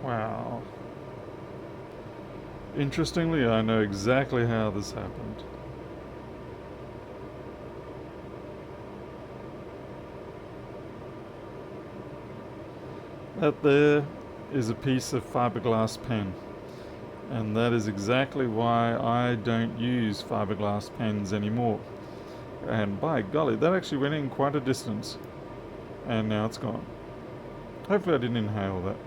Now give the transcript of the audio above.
Wow. Interestingly, I know exactly how this happened. That there is a piece of fiberglass pen, and that is exactly why I don't use fiberglass pens anymore. And by golly, that actually went in quite a distance, and now it's gone. Hopefully I didn't inhale that.